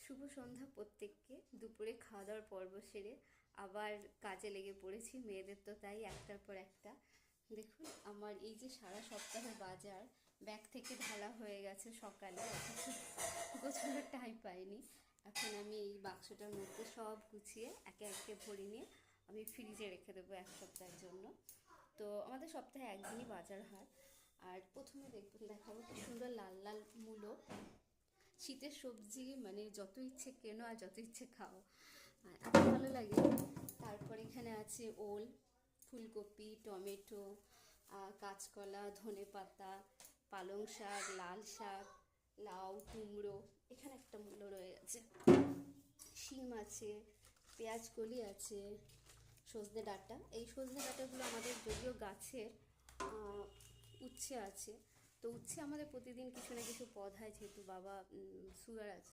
শুভ সন্ধ্যা প্রত্যেককে। দুপুরে খাওয়া দাওয়ার পর্ব সেরে আবার কাজে লেগে পড়েছি। মেয়েদের তো তাই, একটার পর একটা। দেখুন আমার এই যে সারা সপ্তাহের বাজার ব্যাগ থেকে ঢালা হয়ে গেছে সকালে, অথচ গোছানোর টাইম পাইনি। এখন আমি এই বাক্সটার মধ্যে সব গুছিয়ে একে একে ভরে নিয়ে আমি ফ্রিজে রেখে দেবো এক সপ্তাহের জন্য। তো আমাদের সপ্তাহে একদিনই বাজার হয়। আর প্রথমে দেখাবো কি সুন্দর লাল লাল মূলো। শীতের সবজি মানে যত ইচ্ছে কেনো আর যত ইচ্ছে খাও, এত ভালো লাগে। তারপর এখানে আছে ওল, ফুলকপি, টমেটো, কাঁচকলা, ধনেপাতা, পালং শাক, লাল শাক, লাউ, কুমড়ো, এখানে একটা মূলো রয়ে গেছে, শিম আছে, পেঁয়াজ কলি আছে, সজনে ডাঁটা। এই সজনে ডাঁটাগুলো আমাদের যদিও গাছের উচ্ছে আছে, তো উচ্ছে আমাদের প্রতিদিন কিছু না কিছু পদ হয়, যেহেতু বাবা সুগার আছে।